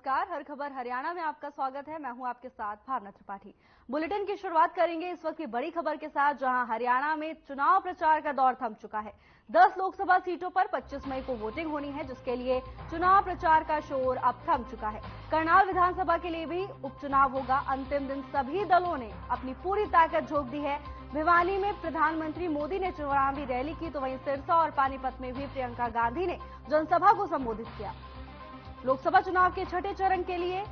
नमस्कार, हर खबर हरियाणा में आपका स्वागत है। मैं हूं आपके साथ भावना त्रिपाठी। बुलेटिन की शुरुआत करेंगे इस वक्त की बड़ी खबर के साथ, जहां हरियाणा में चुनाव प्रचार का दौर थम चुका है। 10 लोकसभा सीटों पर 25 मई को वोटिंग होनी है, जिसके लिए चुनाव प्रचार का शोर अब थम चुका है। करनाल विधानसभा के लिए भी उपचुनाव होगा। अंतिम दिन सभी दलों ने अपनी पूरी ताकत झोंक दी है। भिवानी में प्रधानमंत्री मोदी ने चुनावी रैली की, तो वहीं सिरसा और पानीपत में भी प्रियंका गांधी ने जनसभा को संबोधित किया। लोकसभा चुनाव के छठे चरण के लिए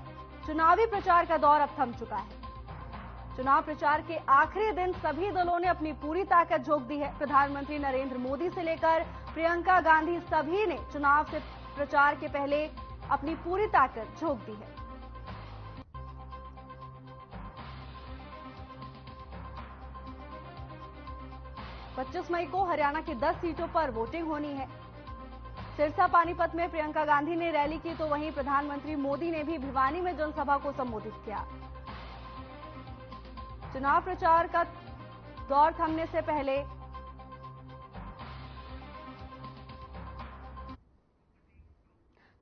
चुनावी प्रचार का दौर अब थम चुका है। चुनाव प्रचार के आखिरी दिन सभी दलों ने अपनी पूरी ताकत झोंक दी है। प्रधानमंत्री नरेंद्र मोदी से लेकर प्रियंका गांधी सभी ने चुनाव से प्रचार के पहले अपनी पूरी ताकत झोंक दी है। पच्चीस मई को हरियाणा की 10 सीटों पर वोटिंग होनी है। सिरसा पानीपत में प्रियंका गांधी ने रैली की, तो वहीं प्रधानमंत्री मोदी ने भी भिवानी में जनसभा को संबोधित किया। चुनाव प्रचार का दौर थमने से पहले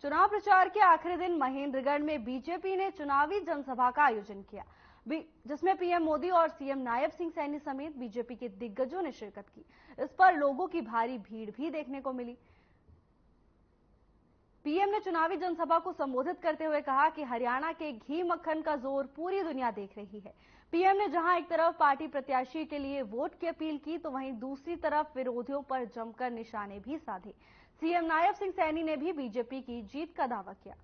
चुनाव प्रचार के आखिरी दिन महेंद्रगढ़ में बीजेपी ने चुनावी जनसभा का आयोजन किया, जिसमें पीएम मोदी और सीएम नायब सिंह सैनी समेत बीजेपी के दिग्गजों ने शिरकत की। इस पर लोगों की भारी भीड़ भी देखने को मिली। पीएम ने चुनावी जनसभा को संबोधित करते हुए कहा कि हरियाणा के घी मक्खन का जोर पूरी दुनिया देख रही है। पीएम ने जहां एक तरफ पार्टी प्रत्याशी के लिए वोट की अपील की, तो वहीं दूसरी तरफ विरोधियों पर जमकर निशाने भी साधे। सीएम नायब सिंह सैनी ने भी बीजेपी की जीत का दावा किया।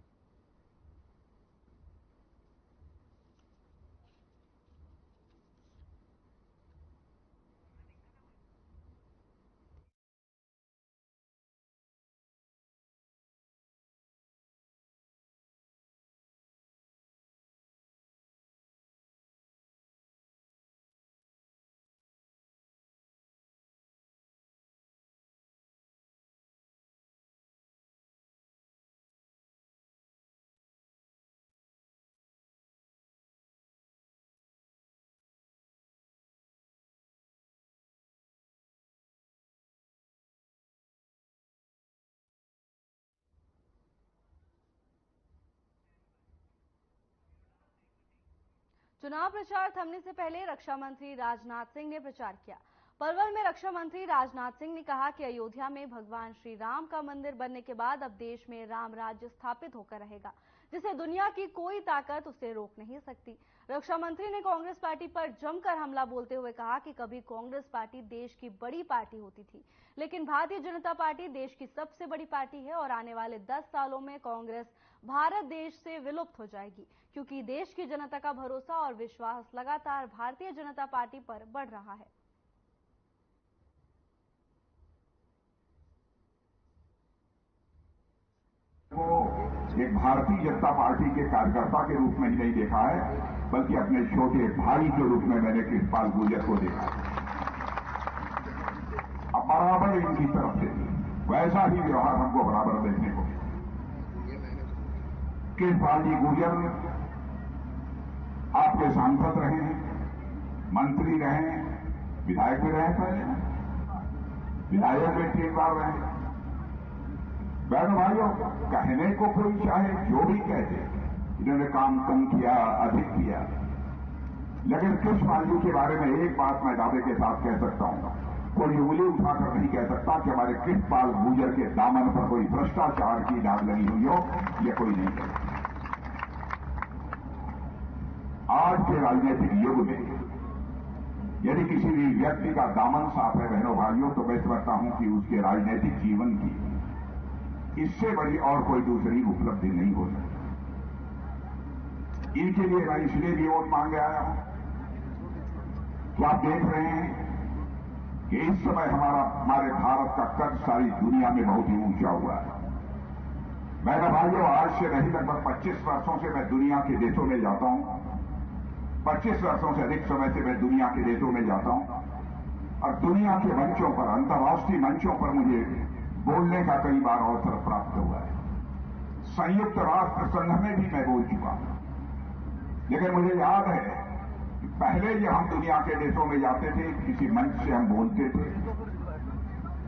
चुनाव प्रचार थमने से पहले रक्षा मंत्री राजनाथ सिंह ने प्रचार किया। पलवल में रक्षा मंत्री राजनाथ सिंह ने कहा कि अयोध्या में भगवान श्री राम का मंदिर बनने के बाद अब देश में राम राज्य स्थापित होकर रहेगा, जिसे दुनिया की कोई ताकत उसे रोक नहीं सकती। रक्षा मंत्री ने कांग्रेस पार्टी पर जमकर हमला बोलते हुए कहा कि कभी कांग्रेस पार्टी देश की बड़ी पार्टी होती थी, लेकिन भारतीय जनता पार्टी देश की सबसे बड़ी पार्टी है और आने वाले 10 सालों में कांग्रेस भारत देश से विलुप्त हो जाएगी, क्योंकि देश की जनता का भरोसा और विश्वास लगातार भारतीय जनता पार्टी पर बढ़ रहा है। एक भारतीय जनता पार्टी के कार्यकर्ता के रूप में ही नहीं देखा है, बल्कि अपने छोटे भाई के रूप में मैंने कृष्णपाल गुर्जर को देखा है। अब बराबर इनकी तरफ से वैसा ही व्यवहार हमको बराबर देखने को मिला। कृष्णपाल जी गुर्जर आपके सांसद रहे हैं, मंत्री रहे, विधायक भी रहे, पहले विधायक भी 3 बार रहे। बहनों भाइयों, कहने को कोई चाहे जो भी कहते, इन्होंने काम कम किया, अधिक किया, लेकिन कृष्णपाल जी के बारे में एक बात मैं दावे के साथ कह सकता हूं, कोई उंगली उठाकर नहीं कह सकता कि हमारे कृष्णपाल गुर्जर के दामन पर कोई भ्रष्टाचार की दाग लगी हुई हो, यह कोई नहीं कहता। आज के राजनीतिक युग में यदि किसी भी व्यक्ति का दामन साफ है बहनों भाइयों, तो मैं समझता हूं कि उसके राजनीतिक जीवन की इससे बड़ी और कोई दूसरी उपलब्धि नहीं हो सकती। इनके लिए मैं इसलिए भी वोट मांगे आया हूं कि आप देख रहे हैं कि इस समय हमारे भारत का कद सारी दुनिया में बहुत ही ऊंचा हुआ है। मेरे भाइयों, आज से नहीं लगभग 25 वर्षों से मैं दुनिया के देशों में जाता हूं। 25 वर्षों से अधिक समय से मैं दुनिया के देशों में जाता हूं और दुनिया के मंचों पर, अंतर्राष्ट्रीय मंचों पर मुझे बोलने का कई बार अवसर प्राप्त हुआ है। संयुक्त राष्ट्र संघ में भी मैं बोल चुका हूं, लेकिन मुझे याद है कि पहले जब हम दुनिया के देशों में जाते थे, किसी मंच से हम बोलते थे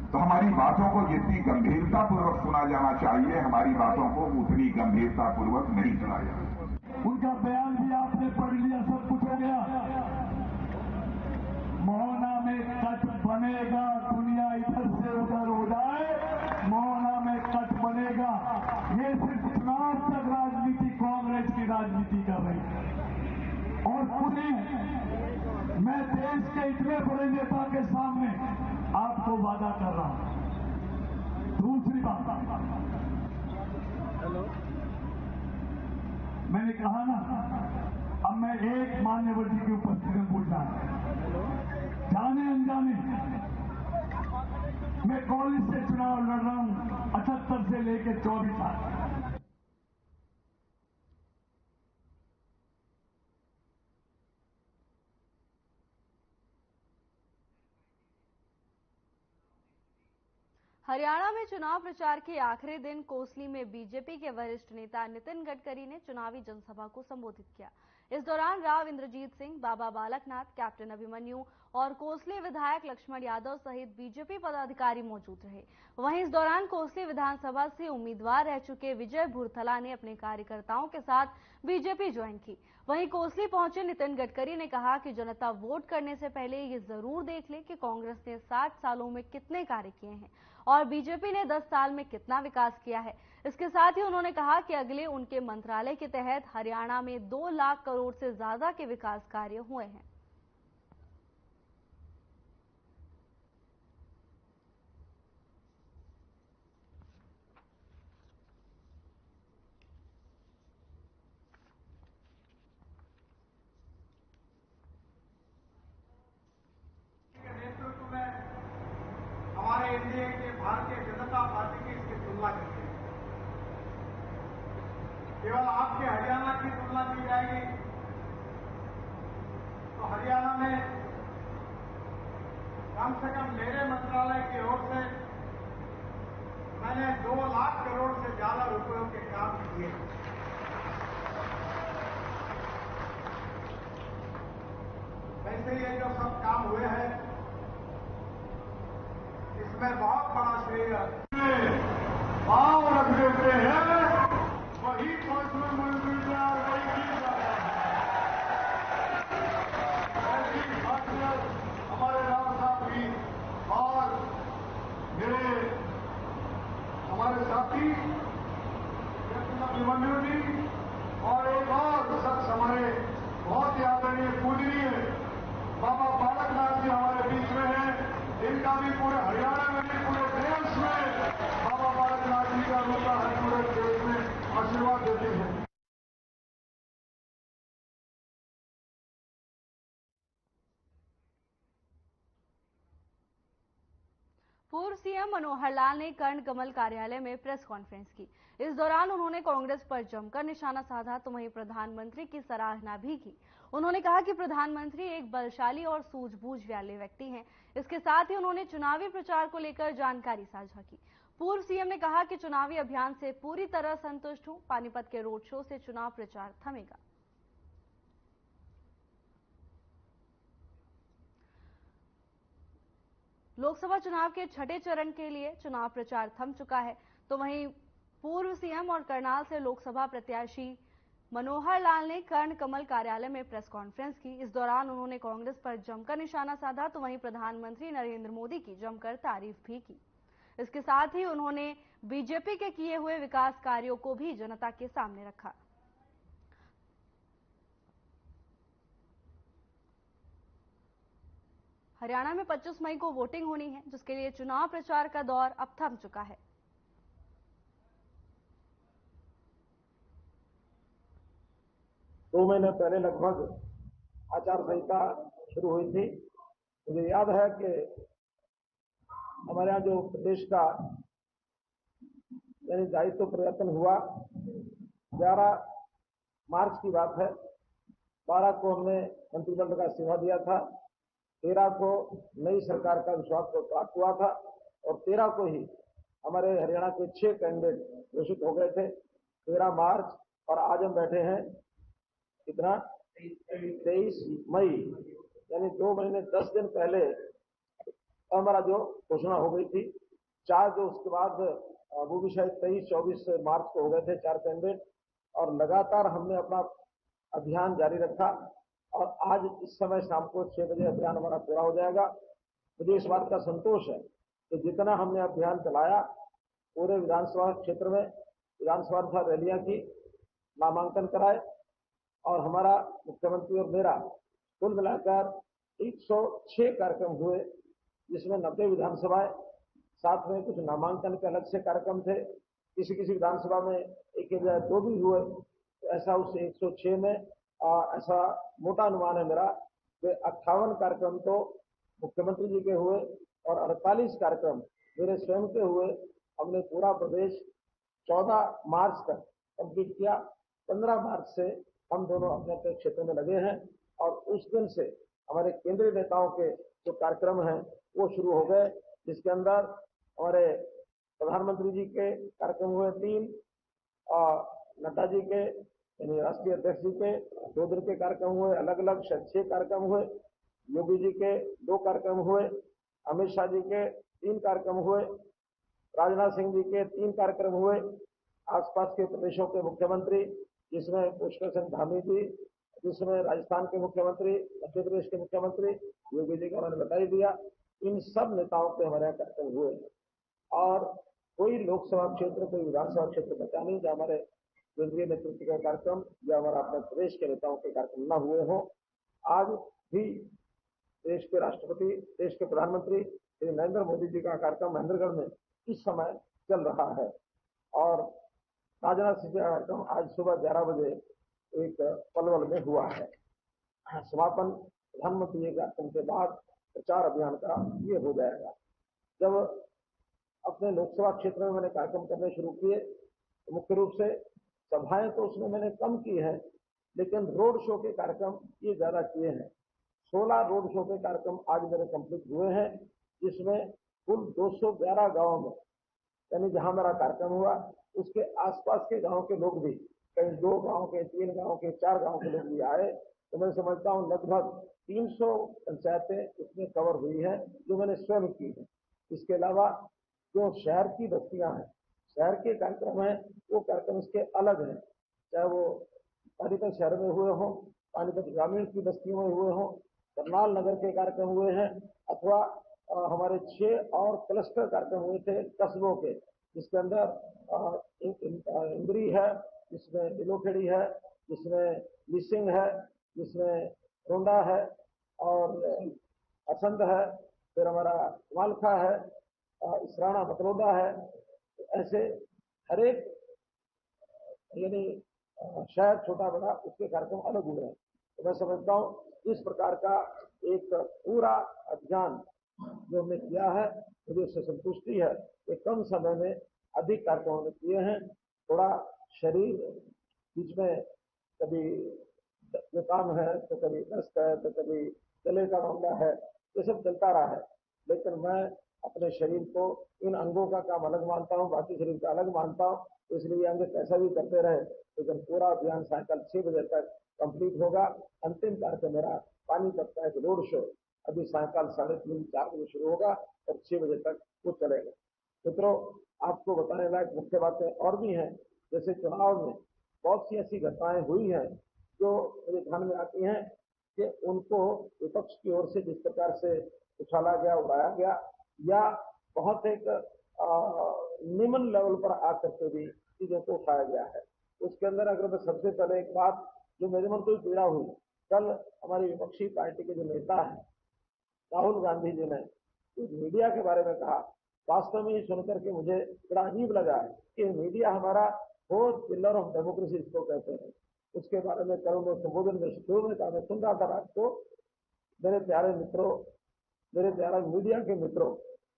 तो हमारी बातों को जितनी गंभीरतापूर्वक सुना जाना चाहिए, हमारी बातों को उतनी गंभीरतापूर्वक नहीं सुना जाता। उनका बयान भी आपने पढ़ लिया, सब कुछ हो गया। मोहना में कट बनेगा, दुनिया इधर से उधर हो जाए, मोहना में कट बनेगा। ये सिर्फ चुनाव तक राजनीति कांग्रेस की राजनीति कर रही है। और पुणे मैं देश के इतने बड़े नेता के सामने आपको वादा कर रहा हूं। दूसरी बात, मैंने कहा ना, अब मैं एक मान्यवर जी की उपस्थिति में पूछा है, जाने अनजाने मैं कांग्रेस से चुनाव लड़ रहा हूं 78 से लेकर 24 तक। हरियाणा में चुनाव प्रचार के आखिरी दिन कोसली में बीजेपी के वरिष्ठ नेता नितिन गडकरी ने चुनावी जनसभा को संबोधित किया। इस दौरान राव इंद्रजीत सिंह, बाबा बालकनाथ, कैप्टन अभिमन्यु और कोसली विधायक लक्ष्मण यादव सहित बीजेपी पदाधिकारी मौजूद रहे। वहीं इस दौरान कोसली विधानसभा से उम्मीदवार रह चुके विजय भूरथला ने अपने कार्यकर्ताओं के साथ बीजेपी ज्वाइन की। वहीं कोसली पहुंचे नितिन गडकरी ने कहा कि जनता वोट करने से पहले ये जरूर देख ले कि कांग्रेस ने 60 सालों में कितने कार्य किए हैं और बीजेपी ने 10 साल में कितना विकास किया है। इसके साथ ही उन्होंने कहा कि अगले उनके मंत्रालय के तहत हरियाणा में 2 लाख करोड़ से ज्यादा के विकास कार्य हुए हैं। नेतृत्व में हमारे एनडीए के भारतीय जनता पार्टी की इसकी तुलना करते हैं। केवल आपके हरियाणा की तुलना की जाएगी तो हरियाणा में कम से कम मेरे मंत्रालय की ओर से मैंने 2 लाख करोड़ से ज्यादा रुपयों के काम किए। वैसे ये जो सब काम हुए हैं, इसमें बहुत बड़ा श्रेय भाव रख देते हैं, वही पर्सनल मंत्री तैयार वही की जाता है। ऐसी खासियत हमारे राव साहब की और मेरे हमारे साथी कैप्टन अभिमन्यु जी और एक और शख्स हमारे बहुत ही आदरणीय पूजनीय बाबा बालकनाथ जी हमारे बीच में हैं। इनका भी पूरे हरियाणा में भी पूरे देश में बाबा बालकनाथ जी का रूपा है, पूरे देश में आशीर्वाद देते हैं। पूर्व सीएम मनोहर लाल ने कर्ण कमल कार्यालय में प्रेस कॉन्फ्रेंस की। इस दौरान उन्होंने कांग्रेस पर जमकर निशाना साधा तो वहीं प्रधानमंत्री की सराहना भी की। उन्होंने कहा कि प्रधानमंत्री एक बलशाली और सूझबूझ वाले व्यक्ति हैं। इसके साथ ही उन्होंने चुनावी प्रचार को लेकर जानकारी साझा की। पूर्व सीएम ने कहा कि चुनावी अभियान से पूरी तरह संतुष्ट हूं। पानीपत के रोड शो से चुनाव प्रचार थमेगा। लोकसभा चुनाव के छठे चरण के लिए चुनाव प्रचार थम चुका है तो वहीं पूर्व सीएम और करनाल से लोकसभा प्रत्याशी मनोहर लाल ने कर्ण कमल कार्यालय में प्रेस कॉन्फ्रेंस की। इस दौरान उन्होंने कांग्रेस पर जमकर निशाना साधा तो वहीं प्रधानमंत्री नरेंद्र मोदी की जमकर तारीफ भी की। इसके साथ ही उन्होंने बीजेपी के किए हुए विकास कार्यों को भी जनता के सामने रखा। हरियाणा में 25 मई को वोटिंग होनी है, जिसके लिए चुनाव प्रचार का दौर अब थम चुका है। 2 महीने पहले लगभग आचार संहिता शुरू हुई थी। मुझे याद है कि हमारे यहाँ जो प्रदेश का यानी दायित्व परिवर्तन हुआ 11 मार्च की बात है। 12 को हमने मंत्रिमंडल का इस्तीफा दिया था। 13 को नई सरकार का विश्वास को प्राप्त हुआ था और 13 को ही हमारे हरियाणा के 6 कैंडिडेट घोषित हो गए थे। 13 मार्च और आज हम बैठे हैं कितना 23 मई, यानी 2 महीने 10 दिन पहले हमारा जो घोषणा हो गई थी। चार जो उसके बाद वो भी शायद 23-24 मार्च को हो गए थे 4 कैंडिडेट, और लगातार हमने अपना अभियान जारी रखा और आज इस समय शाम को 6 बजे अभियान हमारा पूरा हो जाएगा। मुझे इस बात का संतोष है कि जितना हमने अभियान चलाया पूरे विधानसभा क्षेत्र में विधानसभा रैलियां की, नामांकन कराए और हमारा मुख्यमंत्री और मेरा कुल मिलाकर 106 कार्यक्रम हुए, जिसमें 90 विधानसभाएं, साथ में कुछ नामांकन के अलग से कार्यक्रम थे, किसी किसी विधानसभा में एक या दो भी हुए, तो ऐसा उस 106 में ऐसा मोटा अनुमान है मेरा कि 58 कार्यक्रम तो मुख्यमंत्री जी के हुए और 48 कार्यक्रम मेरे स्वयं के हुए। हमने पूरा प्रदेश 14 मार्च तक कंप्लीट किया। 15 मार्च से हम दोनों अपने अपने क्षेत्र में लगे हैं और उस दिन से हमारे केंद्रीय नेताओं के जो कार्यक्रम हैं वो शुरू हो गए, जिसके अंदर हमारे प्रधानमंत्री जी के कार्यक्रम हुए 3 और नड्डा जी के यानी राष्ट्रीय अध्यक्ष जी के 2 दिन के कार्यक्रम हुए, अलग अलग 6 कार्यक्रम हुए, योगी जी के 2 कार्यक्रम हुए, अमित शाह जी के 3 कार्यक्रम हुए, राजनाथ सिंह जी के 3 कार्यक्रम हुए, आसपास के प्रदेशों के मुख्यमंत्री जिसमें पुष्कर सिंह धामी जी, जिसमें राजस्थान के मुख्यमंत्री, मध्य प्रदेश के मुख्यमंत्री योगी जी का उन्होंने बता ही दिया, इन सब नेताओं के हमारे यहाँ कार्यक्रम हुए और कोई लोकसभा क्षेत्र कोई विधानसभा क्षेत्र बचा नहीं जहाँ हमारे केंद्रीय नेतृत्व का कार्यक्रम या हमारा अपने प्रदेश के नेताओं के कार्यक्रम न हुए हों। आज भी देश के राष्ट्रपति, देश के प्रधानमंत्री श्री नरेंद्र मोदी जी का कार्यक्रम महेंद्रगढ़ में इस समय चल रहा है और राजनाथ सिंह का कार्यक्रम आज सुबह 11 बजे एक पलवल में हुआ है। समापन प्रधानमंत्री जी के कार्यक्रम के बाद प्रचार अभियान का ये हो जाएगा। जब अपने लोकसभा क्षेत्र में मैंने कार्यक्रम करने शुरू किए तो मुख्य रूप से सभाएं तो उसमें मैंने कम की है, लेकिन रोड शो के कार्यक्रम ये ज्यादा किए हैं। 16 रोड शो के कार्यक्रम आज मेरे कंप्लीट हुए हैं, जिसमें कुल 211 गांवों में यानी जहां मेरा कार्यक्रम हुआ उसके आसपास के गांव के लोग भी, कहीं 2 गांव के, 3 गांव के, 4 गांव के लोग भी आए, तो मैं समझता हूं लगभग 300 पंचायतें उसमें कवर हुई है जो मैंने स्वयं की है। इसके अलावा जो शहर की बस्तियां हैं, शहर के कार्यक्रम हैं, वो कार्यक्रम इसके अलग हैं, चाहे वो पानीपत शहर में हुए हों, पानीपत ग्रामीण की बस्तियों में हुए हों, करनाल नगर के कार्यक्रम हुए हैं, अथवा हमारे 6 और क्लस्टर कार्यक्रम हुए थे कस्बों के, जिसके अंदर इंद्री है, जिसमें बिलोखेड़ी है, जिसमें लिसिंग है, जिसमें रोंडा है और असंध है, फिर हमारा मालखा है, इसराना मतलोडा है। ऐसे हर एक यानी शहर छोटा बड़ा उसके कार्यक्रम अलग हुए हैं। तो मैं समझता हूँ इस प्रकार का एक पूरा अभियान जो हमने किया है मुझे उससे संतुष्टि है कि कम समय में अधिक कार्यक्रम हमने किए हैं। थोड़ा शरीर बीच में कभी जुकाम है तो कभी दस्त है तो कभी गले का मामला है, ये सब चलता रहा है, लेकिन मैं अपने शरीर को इन अंगों का काम अलग मानता हूँ, बाकी शरीर का अलग मानता हूँ, इसलिए अंग कैसा भी करते रहे, लेकिन पूरा अभियान सायंकाल 6 बजे तक कंप्लीट होगा। अंतिम कार्यक्रम मेरा पानीपत का एक रोड शो अभी सायंकाल 3:30-4 बजे शुरू होगा और 6 बजे तक वो चलेगा। मित्रों, आपको बताने लायक मुख्य बातें और भी हैं, जैसे चुनाव में बहुत सी ऐसी घटनाएं हुई हैं जो मेरे ध्यान में आती हैं कि उनको विपक्ष की ओर से जिस प्रकार से उछाला गया, उड़ाया गया, या बहुत एक निम्न लेवल पर आकर के भी चीजों को उठाया गया है। उसके अंदर अगर मैं सबसे पहले एक बात जो मेरे मन को पीड़ा हुई, कल हमारी विपक्षी पार्टी के जो नेता हैं राहुल गांधी जी ने मीडिया के बारे में कहा, वास्तव में ये सुनकर के मुझे बड़ा अजीब लगा कि मीडिया हमारा वो पिलर ऑफ डेमोक्रेसी इसको कहते हैं। उसके बारे में कल उन्होंने संबोधन में शुरू में कहा, मैं सुन रहा था रात को। मेरे प्यारे मित्रों, मेरे प्यारे मीडिया के मित्रों,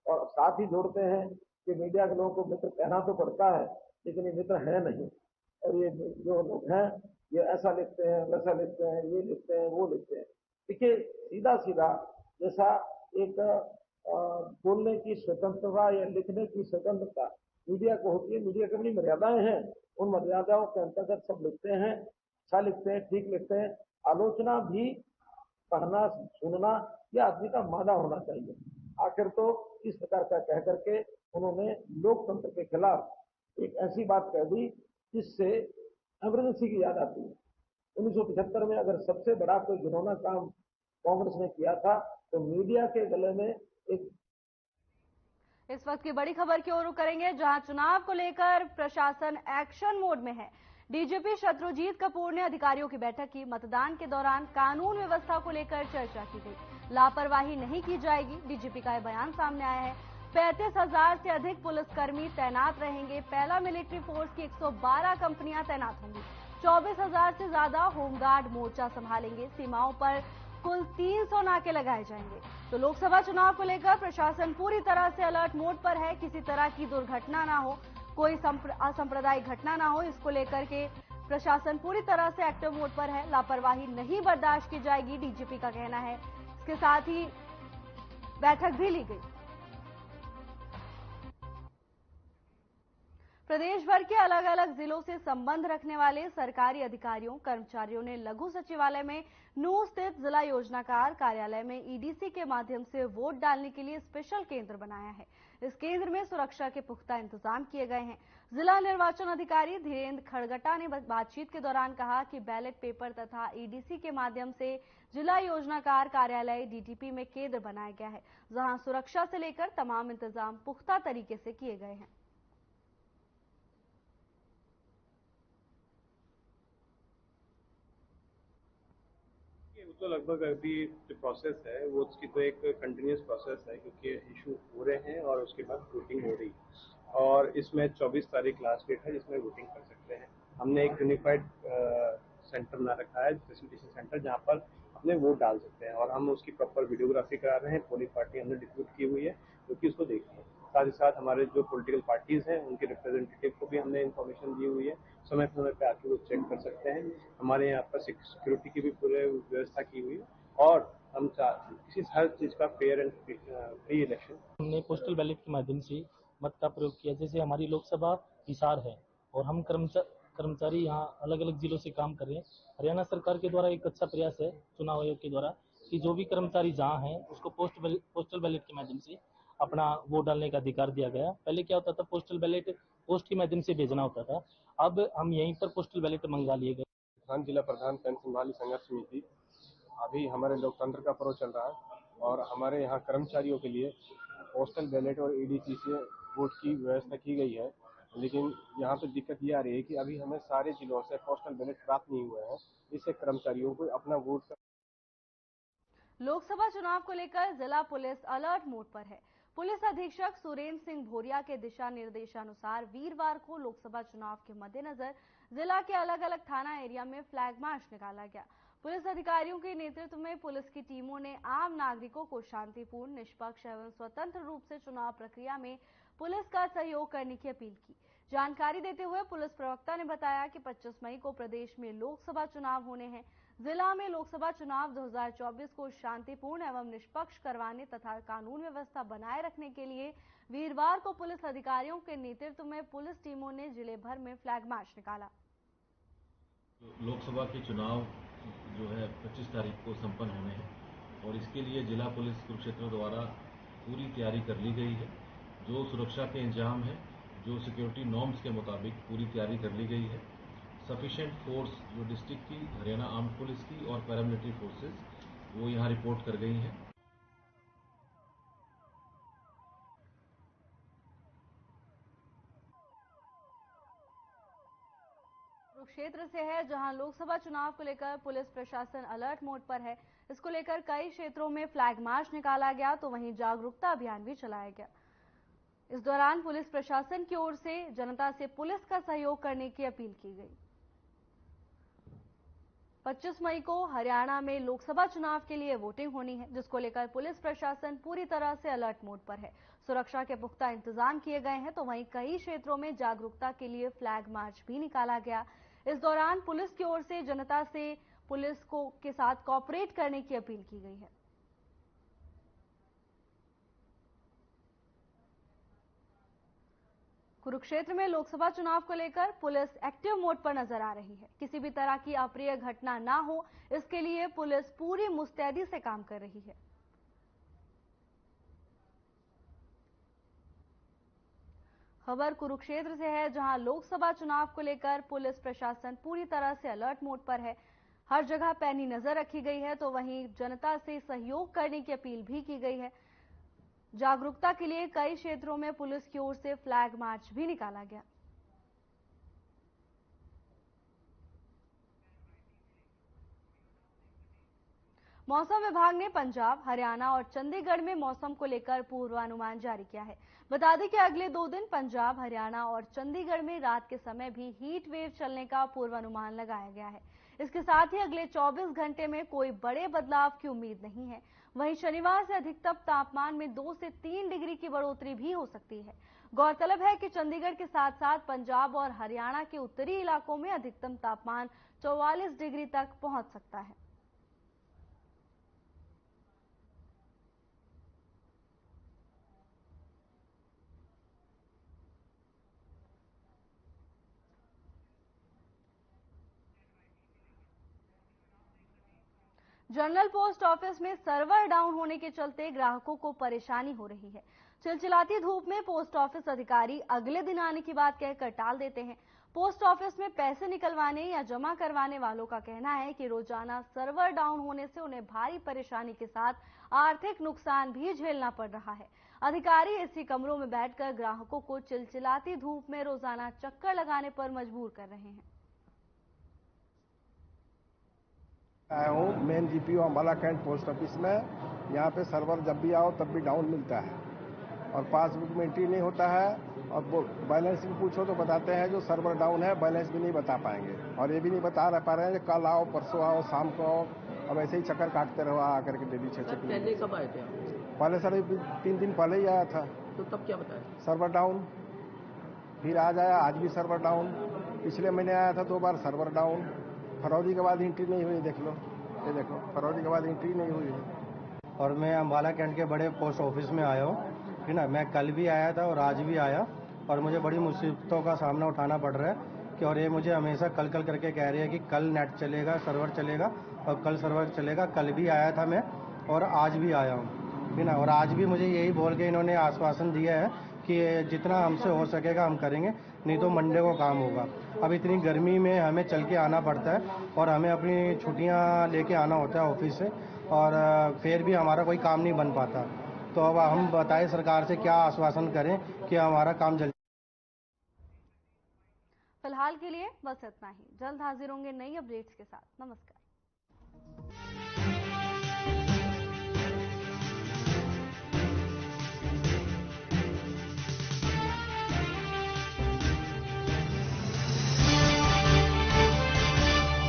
और साथ ही जोड़ते हैं कि मीडिया के लोगों को मित्र कहना तो पड़ता है, लेकिन ये मित्र है नहीं, और ये जो लोग हैं ये ऐसा लिखते हैं, वैसा लिखते हैं, ये लिखते हैं, वो लिखते हैं। देखिए, सीधा सीधा जैसा एक बोलने की स्वतंत्रता या लिखने की स्वतंत्रता मीडिया को होती है, मीडिया की अपनी मर्यादाएं हैं, उन मर्यादाओं के अंतर्गत सब लिखते हैं, अच्छा लिखते हैं, ठीक लिखते हैं। आलोचना भी पढ़ना, सुनना यह आदमी का माना होना चाहिए। आखिर तो इस प्रकार का कह करके उन्होंने लोकतंत्र के खिलाफ एक ऐसी बात कह दी जिससे इमरजेंसी की याद आती है। 1975 में अगर सबसे बड़ा कोई घिनौना काम कांग्रेस ने किया था तो मीडिया के गले में एक। इस वक्त की बड़ी खबर की ओर रुख करेंगे, जहां चुनाव को लेकर प्रशासन एक्शन मोड में है। डीजीपी शत्रुजीत कपूर ने अधिकारियों की बैठक की। मतदान के दौरान कानून व्यवस्था को लेकर चर्चा की गई। लापरवाही नहीं की जाएगी, डीजीपी का यह बयान सामने आया है। 35,000 से अधिक पुलिसकर्मी तैनात रहेंगे। पहला मिलिट्री फोर्स की 112 कंपनियां तैनात होंगी। 24,000 से ज्यादा होमगार्ड मोर्चा संभालेंगे। सीमाओं पर कुल 300 नाके लगाए जाएंगे। तो लोकसभा चुनाव को लेकर प्रशासन पूरी तरह से अलर्ट मोड पर है। किसी तरह की दुर्घटना ना हो, कोई असांप्रदायिक घटना ना हो, इसको लेकर के प्रशासन पूरी तरह से एक्टिव मोड पर है। लापरवाही नहीं बर्दाश्त की जाएगी, डीजीपी का कहना है। इसके साथ ही बैठक भी ली गई। प्रदेश भर के अलग अलग जिलों से संबंध रखने वाले सरकारी अधिकारियों कर्मचारियों ने लघु सचिवालय में नूह स्थित जिला योजनाकार कार्यालय में ईडीसी के माध्यम से वोट डालने के लिए स्पेशल केंद्र बनाया है। इस केंद्र में सुरक्षा के पुख्ता इंतजाम किए गए हैं। जिला निर्वाचन अधिकारी धीरेन्द्र खड़गटा ने बातचीत के दौरान कहा कि बैलेट पेपर तथा ईडीसी के माध्यम से जिला योजनाकार कार्यालय डीटीपी में केंद्र बनाया गया है, जहां सुरक्षा से लेकर तमाम इंतजाम पुख्ता तरीके से किए गए हैं। तो लगभग अभी जो प्रोसेस है वो उसकी तो एक कंटिन्यूस प्रोसेस है, क्योंकि इशू हो रहे हैं और उसके बाद वोटिंग हो रही है। और इसमें 24 तारीख लास्ट डेट है जिसमें वोटिंग कर सकते हैं। हमने एक यूनिफाइड सेंटर बना रखा है, फैसिलिटेशन सेंटर, जहाँ पर अपने वोट डाल सकते हैं। और हम उसकी प्रॉपर वीडियोग्राफी करा रहे हैं। पोलिंग पार्टी हमने डिप्यूट की हुई है जो कि उसको देख रही है। साथ ही साथ हमारे जो पॉलिटिकल पार्टीज हैं उनके रिप्रेजेंटेटिव को भी हमने इन्फॉर्मेशन दी हुई है। समय समय पे आके वो चेक कर सकते हैं। हमारे यहाँ पर सिक्योरिटी की भी पूरी व्यवस्था की हुई है और हम किसी हर चीज का फेयर एंड फ्री इलेक्शन। हमने पोस्टल बैलेट के माध्यम से मत का प्रयोग किया। जैसे हमारी लोकसभा हिसार है और हम कर्मचारी यहाँ अलग अलग जिलों से काम कर रहे हैं। हरियाणा सरकार के द्वारा एक अच्छा प्रयास है चुनाव आयोग के द्वारा कि जो भी कर्मचारी जहाँ हैं उसको पोस्टल बैलेट के माध्यम से अपना वोट डालने का अधिकार दिया गया। पहले क्या होता था, पोस्टल बैलेट पोस्ट के माध्यम से भेजना होता था। अब हम यहीं पर पोस्टल बैलेट मंगा लिए गए। जिला प्रधान पेंशन वाली संघर्ष समिति, अभी हमारे लोकतंत्र का पर्व चल रहा है और हमारे यहाँ कर्मचारियों के लिए पोस्टल बैलेट और ईडीसी से वोट की व्यवस्था की गई है। लेकिन यहाँ पे दिक्कत ये आ रही है कि अभी हमें सारे जिलों से पोस्टल बैलेट प्राप्त नहीं हुए हैं। इससे कर्मचारियों को अपना वोट। लोकसभा चुनाव को लेकर जिला पुलिस अलर्ट मोड पर है। पुलिस अधीक्षक सुरेंद्र सिंह भोरिया के दिशा निर्देशानुसार वीरवार को लोकसभा चुनाव के मद्देनजर जिला के अलग अलग थाना एरिया में फ्लैग मार्च निकाला गया। पुलिस अधिकारियों के नेतृत्व में पुलिस की टीमों ने आम नागरिकों को शांतिपूर्ण, निष्पक्ष एवं स्वतंत्र रूप से चुनाव प्रक्रिया में पुलिस का सहयोग करने की अपील की। जानकारी देते हुए पुलिस प्रवक्ता ने बताया कि 25 मई को प्रदेश में लोकसभा चुनाव होने हैं। जिला में लोकसभा चुनाव 2024 को शांतिपूर्ण एवं निष्पक्ष करवाने तथा कानून व्यवस्था बनाए रखने के लिए वीरवार को पुलिस अधिकारियों के नेतृत्व में पुलिस टीमों ने जिले भर में फ्लैग मार्च निकाला। लोकसभा के चुनाव जो है 25 तारीख को संपन्न होने हैं और इसके लिए जिला पुलिस कुरुक्षेत्र द्वारा पूरी तैयारी कर ली गई है। जो सुरक्षा के इंतजाम है, जो सिक्योरिटी नॉर्म्स के मुताबिक पूरी तैयारी कर ली गई है। सफिशिएंट फोर्स जो डिस्ट्रिक्ट की, हरियाणा आर्म्ड पुलिस की और पैरामिलिट्री फोर्सेस वो यहाँ रिपोर्ट कर गई हैं। कुरुक्षेत्र से है, जहां लोकसभा चुनाव को लेकर पुलिस प्रशासन अलर्ट मोड पर है। इसको लेकर कई क्षेत्रों में फ्लैग मार्च निकाला गया तो वहीं जागरूकता अभियान भी चलाया गया। इस दौरान पुलिस प्रशासन की ओर से जनता से पुलिस का सहयोग करने की अपील की गई। 25 मई को हरियाणा में लोकसभा चुनाव के लिए वोटिंग होनी है, जिसको लेकर पुलिस प्रशासन पूरी तरह से अलर्ट मोड पर है। सुरक्षा के पुख्ता इंतजाम किए गए हैं तो वहीं कई क्षेत्रों में जागरूकता के लिए फ्लैग मार्च भी निकाला गया। इस दौरान पुलिस की ओर से जनता से पुलिस को के साथ कोऑपरेट करने की अपील की गई है। कुरुक्षेत्र में लोकसभा चुनाव को लेकर पुलिस एक्टिव मोड पर नजर आ रही है। किसी भी तरह की अप्रिय घटना ना हो, इसके लिए पुलिस पूरी मुस्तैदी से काम कर रही है। खबर कुरुक्षेत्र से है, जहां लोकसभा चुनाव को लेकर पुलिस प्रशासन पूरी तरह से अलर्ट मोड पर है। हर जगह पैनी नजर रखी गई है, तो वहीं जनता से सहयोग करने की अपील भी की गई है। जागरूकता के लिए कई क्षेत्रों में पुलिस की ओर से फ्लैग मार्च भी निकाला गया। मौसम विभाग ने पंजाब, हरियाणा और चंडीगढ़ में मौसम को लेकर पूर्वानुमान जारी किया है। बता दें कि अगले 2 दिन पंजाब, हरियाणा और चंडीगढ़ में रात के समय भी हीट वेव चलने का पूर्वानुमान लगाया गया है। इसके साथ ही अगले 24 घंटे में कोई बड़े बदलाव की उम्मीद नहीं है। वहीं शनिवार से अधिकतम तापमान में 2 से 3 डिग्री की बढ़ोतरी भी हो सकती है। गौरतलब है कि चंडीगढ़ के साथ साथ पंजाब और हरियाणा के उत्तरी इलाकों में अधिकतम तापमान 44 डिग्री तक पहुंच सकता है। जनरल पोस्ट ऑफिस में सर्वर डाउन होने के चलते ग्राहकों को परेशानी हो रही है। चिलचिलाती धूप में पोस्ट ऑफिस अधिकारी अगले दिन आने की बात कहकर टाल देते हैं। पोस्ट ऑफिस में पैसे निकलवाने या जमा करवाने वालों का कहना है कि रोजाना सर्वर डाउन होने से उन्हें भारी परेशानी के साथ आर्थिक नुकसान भी झेलना पड़ रहा है। अधिकारी एसी कमरों में बैठकर ग्राहकों को चिलचिलाती धूप में रोजाना चक्कर लगाने पर मजबूर कर रहे हैं। आया हूँ main GPO Ambala Cantt post office में। यहाँ पे सर्वर जब भी आओ तब भी डाउन मिलता है और पासबुक में एंट्री नहीं होता है और बैलेंस भी पूछो तो बताते हैं जो सर्वर डाउन है, बैलेंस भी नहीं बता पाएंगे और ये भी नहीं बता पा रहे हैं कि कल आओ, परसों आओ, शाम को आओ। अब ऐसे ही चक्कर काटते रहो आकर के डेली 6 पहले कब आए थे? पहले सर 3 दिन पहले ही आया था। तो तब क्या बताया? Server down. फिर आज आया, आज भी सर्वर डाउन। पिछले महीने आया था 2 बार, सर्वर डाउन। फरवरी के बाद एंट्री नहीं हुई, देख लो, ये देखो, फरवरी के बाद एंट्री नहीं हुई है। और मैं अम्बाला कैंट के बड़े पोस्ट ऑफिस में आया हूँ, ठीक ना। मैं कल भी आया था और आज भी आया और मुझे बड़ी मुसीबतों का सामना उठाना पड़ रहा है कि और ये मुझे हमेशा कल करके कह रही है कि कल नेट चलेगा, सर्वर चलेगा और कल सर्वर चलेगा। कल भी आया था मैं और आज भी आया हूँ, ठीक ना। और आज भी मुझे यही बोल के इन्होंने आश्वासन दिया है कि जितना हमसे हो सकेगा हम करेंगे, नहीं तो मंडे को काम होगा। अब इतनी गर्मी में हमें चल के आना पड़ता है और हमें अपनी छुट्टियां लेके आना होता है ऑफिस से और फिर भी हमारा कोई काम नहीं बन पाता। तो अब हम बताएं सरकार से क्या आश्वासन करें कि हमारा काम जल्दी। फिलहाल के लिए बस इतना ही। जल्द हाजिर होंगे नई अपडेट्स के साथ। नमस्कार।